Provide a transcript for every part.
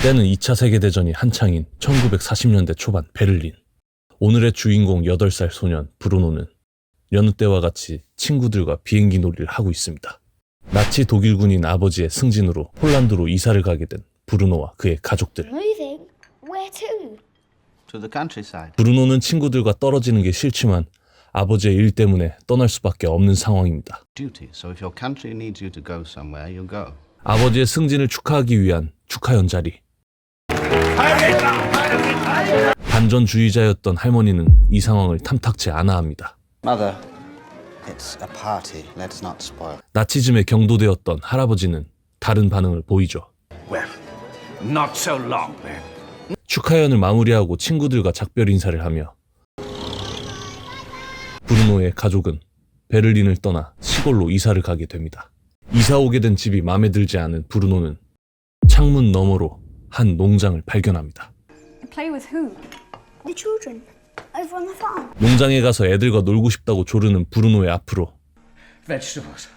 때는 2차 세계대전이 한창인 1940년대 초반 베를린. 오늘의 주인공 8살 소년 브루노는 여느 때와 같이 친구들과 비행기 놀이를 하고 있습니다. 나치 독일군인 아버지의 승진으로 폴란드로 이사를 가게 된 브루노와 그의 가족들. Moving? Where to? To the countryside. 브루노는 친구들과 떨어지는 게 싫지만 아버지의 일 때문에 떠날 수밖에 없는 상황입니다. Duty. So if your country needs you to go somewhere, you'll go. 아버지의 승진을 축하하기 위한 축하 연자리. 반전주의자였던 할머니는 이 상황을 탐탁치 않아 합니다. Mother, it's a party. Let's not spoil. 나치즘에 경도되었던 할아버지는 다른 반응을 보이죠. Well, not so long then. 축하연을 마무리하고 친구들과 작별 인사를 하며 브루노의 가족은 베를린을 떠나 시골로 이사를 가게 됩니다. 이사 오게 된 집이 마음에 들지 않은 브루노는 창문 너머로 한 농장을 발견합니다. Play with who? The children. Over on the farm. 농장에 가서 애들과 놀고 싶다고 조르는 브루노의 앞으로 Vegetables.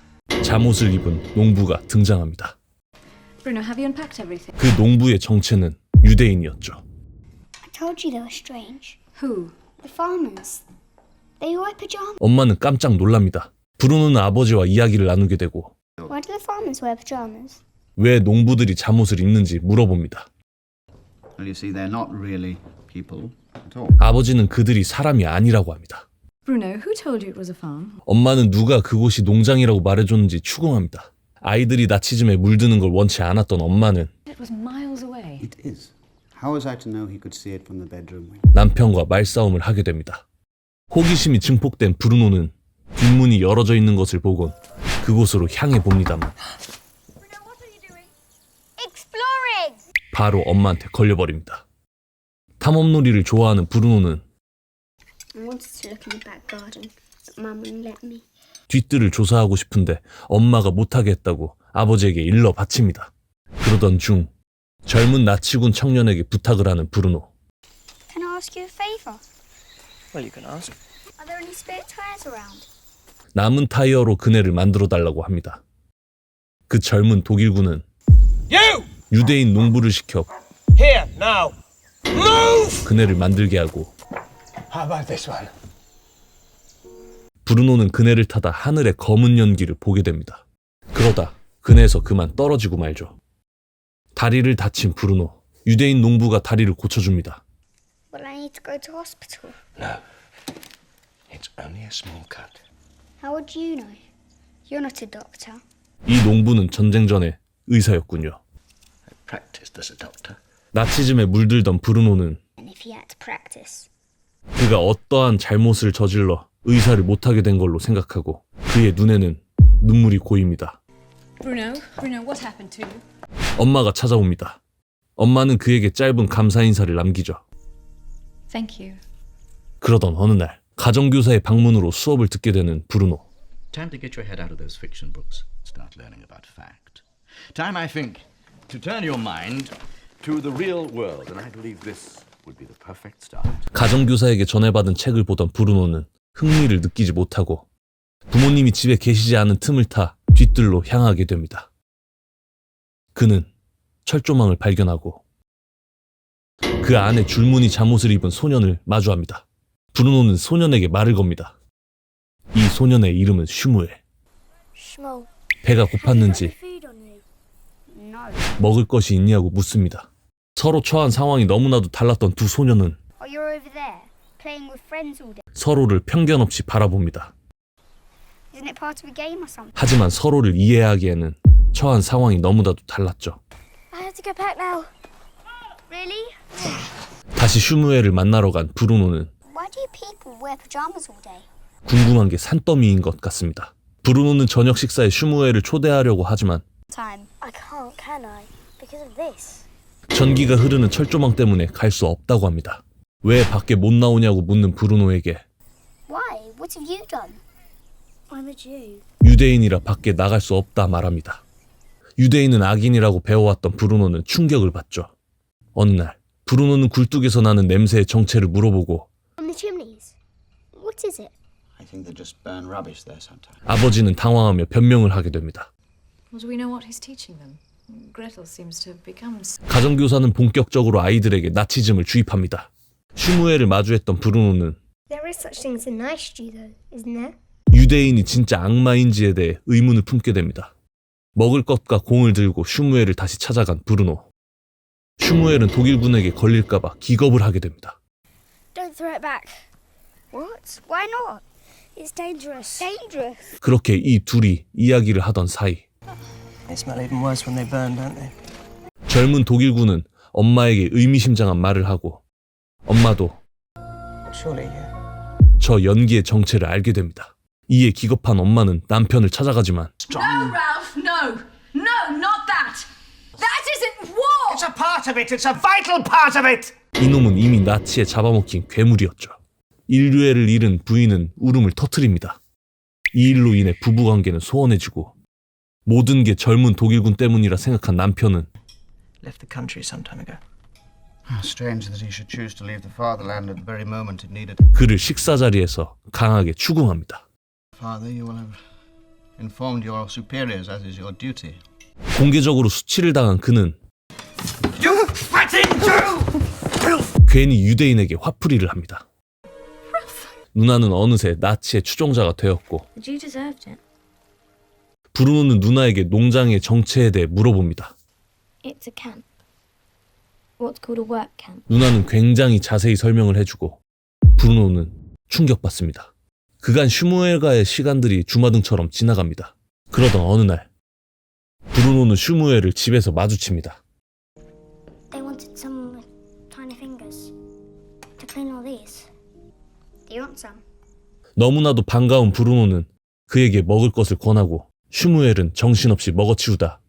잠옷을 입은 농부가 등장합니다. Bruno, have you unpacked everything? 그 농부의 정체는 유대인이었죠. I told you they were strange. Who? The farmers. They wear pajamas. 엄마는 깜짝 놀랍니다. 브루노는 아버지와 이야기를 나누게 되고 Why do the farmers wear pajamas? 왜 농부들이 잠옷을 입는지 물어봅니다. Well, you see, they're not really people at all. 아버지는 그들이 사람이 아니라고 합니다. Bruno, who told you it was a farm? 엄마는 누가 그곳이 농장이라고 말해줬는지 추궁합니다. 아이들이 나치즘에 물드는 걸 원치 않았던 엄마는 It was miles away. It is. How was I to know he could see it from the bedroom window? 남편과 말싸움을 하게 됩니다. 호기심이 증폭된 브루노는 뒷문이 열어져 있는 것을 보곤 그곳으로 향해 봅니다만 Bruno, what are you doing? Exploring! 바로 엄마한테 걸려버립니다. 탐험놀이를 좋아하는 브루노는 I wanted to look in the back garden, but Mum wouldn't let me. 뒷뜰을 조사하고 싶은데 엄마가 못하게 했다고 아버지에게 일러 바칩니다. 그러던 중 젊은 나치군 청년에게 부탁을 하는 브루노. Can I ask you a favour? Well, you can ask. Are there any spare tyres around? 남은 타이어로 그네를 만들어 달라고 합니다. 그 젊은 독일군은 You! 유대인 농부를 시켜 Here, now. Move! 그네를 만들게 하고 How about this one? 브루노는 그네를 타다 하늘의 검은 연기를 보게 됩니다. 그러다 그네에서 그만 떨어지고 말죠. 다리를 다친 브루노, 유대인 농부가 다리를 고쳐줍니다. Well, I need to go to hospital. No. It's only a small cut. How would you know? You're not a doctor. 이 농부는 전쟁 전에 의사였군요. I practiced as a doctor. 나치즘에 물들던 브루노는 And if he had to practice. 그가 어떠한 잘못을 저질러 의사를 못하게 된 걸로 생각하고 그의 눈에는 눈물이 고입니다. Bruno, what happened to you? 엄마가 찾아옵니다. 엄마는 그에게 짧은 감사 인사를 남기죠. Thank you. 그러던 어느 날 가정교사의 방문으로 수업을 듣게 되는 브루노. Time to get your head out of those fiction books. Start learning about fact. Time, I think, to turn your mind to the real world. And I believe this would be the perfect start. 가정교사에게 전해받은 책을 보던 브루노는 흥미를 느끼지 못하고 부모님이 집에 계시지 않은 틈을 타 뒷뜰로 향하게 됩니다. 그는 철조망을 발견하고 그 안에 줄무늬 잠옷을 입은 소년을 마주합니다. 브루노는 소년에게 말을 겁니다. 이 소년의 이름은 슈무엘. Shmuel. 배가 고팠는지 Food on you? No. 먹을 것이 있냐고 묻습니다. 서로 처한 상황이 너무나도 달랐던 두 소년은 Oh, you're over there, playing with friends all day. 서로를 편견 없이 바라봅니다. Isn't it part of a game or something? 하지만 서로를 이해하기에는 처한 상황이 너무나도 달랐죠. I have to go back now. Really? 다시 슈무엘을 만나러 간 브루노는 Why do you people wear pajamas all day? 궁금한 게 산더미인 것 같습니다. 브루노는 저녁 식사에 슈무엘을 초대하려고 하지만 Time. I can't, can I? Because of this. 전기가 흐르는 철조망 때문에 갈 수 없다고 합니다. 왜 밖에 못 나오냐고 묻는 브루노에게 Why? What have you done? I'm a Jew. 유대인이라 밖에 나갈 수 없다 말합니다. 유대인은 악인이라고 배워왔던 브루노는 충격을 받죠. 어느 날 브루노는 굴뚝에서 나는 냄새의 정체를 물어보고 On the chimneys. What is it? I think they just burn rubbish there sometimes. 아버지는 당황하며 변명을 하게 됩니다. Well, do we know what he's teaching them? Gretel seems to have become 가정교사는 본격적으로 아이들에게 나치즘을 주입합니다. 슈무엘을 마주했던 브루노는 There is such thing as a nice Jew, though, isn't there? 유대인이 진짜 악마인지에 대해 의문을 품게 됩니다. 먹을 것과 공을 들고 슈무엘을 다시 찾아간 브루노. 슈무엘은 독일군에게 걸릴까봐 기겁을 하게 됩니다. Don't throw it back. What? Why not? It's dangerous. Dangerous? 그렇게 이 둘이 이야기를 하던 사이 They smell even worse when they burn, don't they? 젊은 독일군은 엄마에게 의미심장한 말을 하고 엄마도 Surely, yeah. 저 연기의 정체를 알게 됩니다. 이에 기겁한 엄마는 남편을 찾아가지만 Ralph, no! No, not that! That isn't war! It's a part of it. It's a vital part of it. 이놈은 이미 나치에 잡아먹힌 괴물이었죠. 인류애를 잃은 부인은 울음을 터뜨립니다. 이 일로 인해 부부관계는 소원해지고 모든 게 젊은 독일군 때문이라 생각한 남편은 Left the country some time ago. How strange that he should choose to leave the fatherland at the very moment it needed. 그를 식사 자리에서 강하게 추궁합니다. Father, you will have informed your superiors, as is your duty. 공개적으로 수치를 당한 그는 You fighting Jew! 괜히 유대인에게 화풀이를 합니다. 누나는 어느새 나치의 추종자가 되었고 The Jew deserved it. 브루노는 누나에게 농장의 정체에 대해 물어봅니다. It's a camp. What's called a work camp. 누나는 굉장히 자세히 설명을 해주고 브루노는 충격받습니다. 그간 슈무엘과의 시간들이 주마등처럼 지나갑니다. 그러던 어느 날 브루노는 슈무엘을 집에서 마주칩니다. They wanted someone with tiny fingers to clean all these. Do you want some? 너무나도 반가운 브루노는 그에게 먹을 것을 권하고 슈무엘은 정신없이 먹어치우다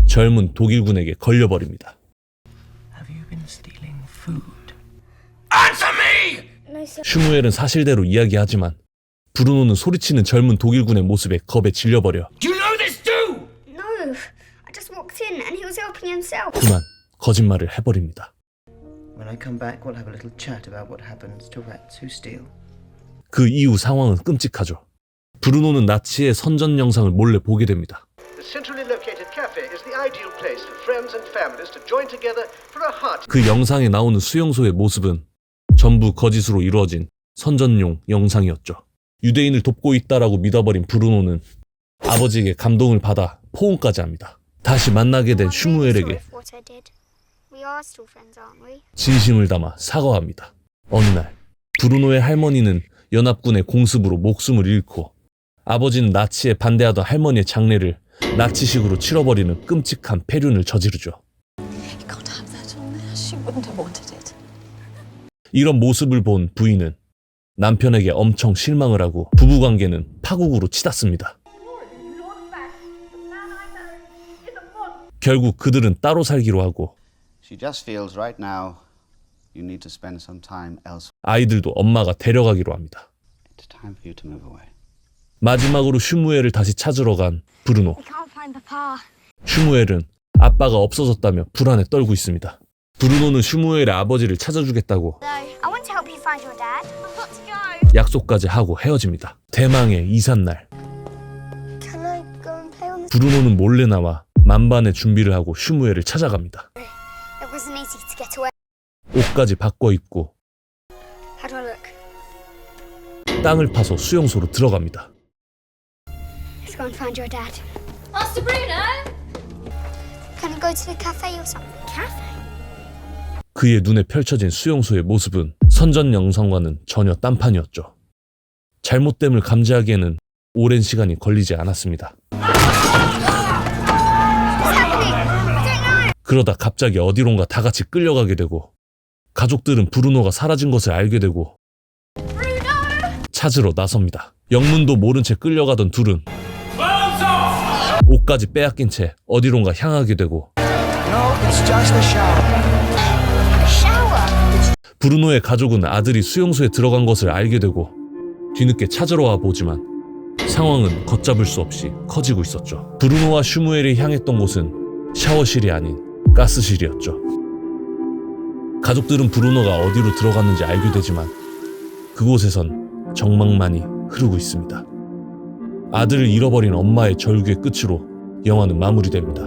젊은 독일군에게 걸려버립니다. Have you been stealing food? Answer me! No, sir. 슈무엘은 사실대로 이야기하지만 브루노는 소리치는 젊은 독일군의 모습에 겁에 질려버려 Do you know this too? No. I just walked in and he was helping himself. 그만 거짓말을 해버립니다. When I come back, we'll have a little chat about what happens to rats who steal. 그 이후 상황은 끔찍하죠. 브루노는 나치의 선전 영상을 몰래 보게 됩니다. The centrally located cafe is the ideal place for friends and families to join together for a hearty. 그 영상에 나오는 수용소의 모습은 전부 거짓으로 이루어진 선전용 영상이었죠. 유대인을 돕고 있다라고 믿어버린 브루노는 아버지에게 감동을 받아 포옹까지 합니다. 다시 만나게 된 슈무엘에게 Sorry for what I did. We are still friends, aren't we? 진심을 담아 사과합니다. 어느 날 브루노의 할머니는 연합군의 공습으로 목숨을 잃고 아버지는 나치에 반대하던 할머니의 장례를 나치식으로 치러버리는 끔찍한 폐륜을 저지르죠. You can't have that on there. She wouldn't have wanted it. 이런 모습을 본 부인은 남편에게 엄청 실망을 하고 부부관계는 파국으로 치닫습니다. 결국 그들은 따로 살기로 하고 She just feels right now you need to spend some time elsewhere. 아이들도 엄마가 데려가기로 합니다. It's time for you to move away. 마지막으로 슈무엘을 다시 찾으러 간 브루노. We can't find Papa. 슈무엘은 아빠가 없어졌다며 불안에 떨고 있습니다. 브루노는 슈무엘의 아버지를 찾아주겠다고 No. I want to help you find your dad. I've got to go. 약속까지 하고 헤어집니다. 대망의 이삿날 Can I go and play on the... 브루노는 몰래 나와 만반의 준비를 하고 슈무엘을 찾아갑니다. It wasn't easy to get away. 옷까지 바꿔 입고 How do I look? 땅을 파서 수용소로 들어갑니다. Let's go and find your dad. Master Bruno! Can I go to the cafe or something? Cafe? 그의 눈에 펼쳐진 수용소의 모습은 선전 영상과는 전혀 딴판이었죠. 잘못됨을 감지하기에는 오랜 시간이 걸리지 않았습니다. 그러다 갑자기 어디론가 다 같이 끌려가게 되고 가족들은 브루노가 사라진 것을 알게 되고 찾으러 나섭니다. 영문도 모른 채 끌려가던 둘은 옷까지 빼앗긴 채 어디론가 향하게 되고 No, it's just a shower. Shower. 브루노의 가족은 아들이 수용소에 들어간 것을 알게 되고 뒤늦게 찾으러 와 보지만 상황은 걷잡을 수 없이 커지고 있었죠. 브루노와 슈무엘이 향했던 곳은 샤워실이 아닌 가스실이었죠. 가족들은 브루노가 어디로 들어갔는지 알게 되지만 그곳에선 정막만이 흐르고 있습니다. 아들을 잃어버린 엄마의 절규의 끝으로 영화는 마무리됩니다.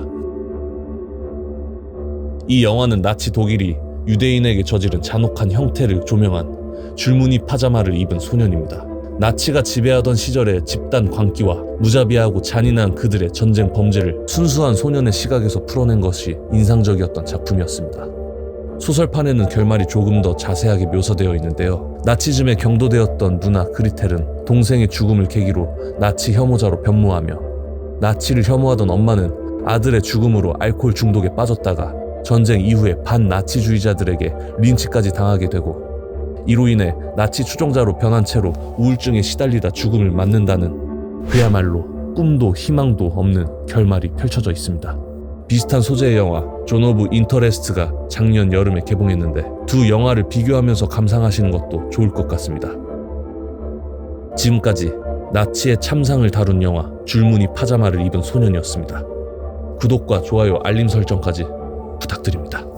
이 영화는 나치 독일이 유대인에게 저지른 잔혹한 형태를 조명한 줄무늬 파자마를 입은 소년입니다. 나치가 지배하던 시절의 집단 광기와 무자비하고 잔인한 그들의 전쟁 범죄를 순수한 소년의 시각에서 풀어낸 것이 인상적이었던 작품이었습니다. 소설판에는 결말이 조금 더 자세하게 묘사되어 있는데요. 나치즘에 경도되었던 누나 그리텔은 동생의 죽음을 계기로 나치 혐오자로 변모하며 나치를 혐오하던 엄마는 아들의 죽음으로 알코올 중독에 빠졌다가 전쟁 이후에 반나치주의자들에게 린치까지 당하게 되고 이로 인해 나치 추종자로 변한 채로 우울증에 시달리다 죽음을 맞는다는 그야말로 꿈도 희망도 없는 결말이 펼쳐져 있습니다. 비슷한 소재의 영화 존 오브 인터레스트가 작년 여름에 개봉했는데 두 영화를 비교하면서 감상하시는 것도 좋을 것 같습니다. 지금까지 나치의 참상을 다룬 영화 줄무늬 파자마를 입은 소년이었습니다. 구독과 좋아요, 알림 설정까지 부탁드립니다.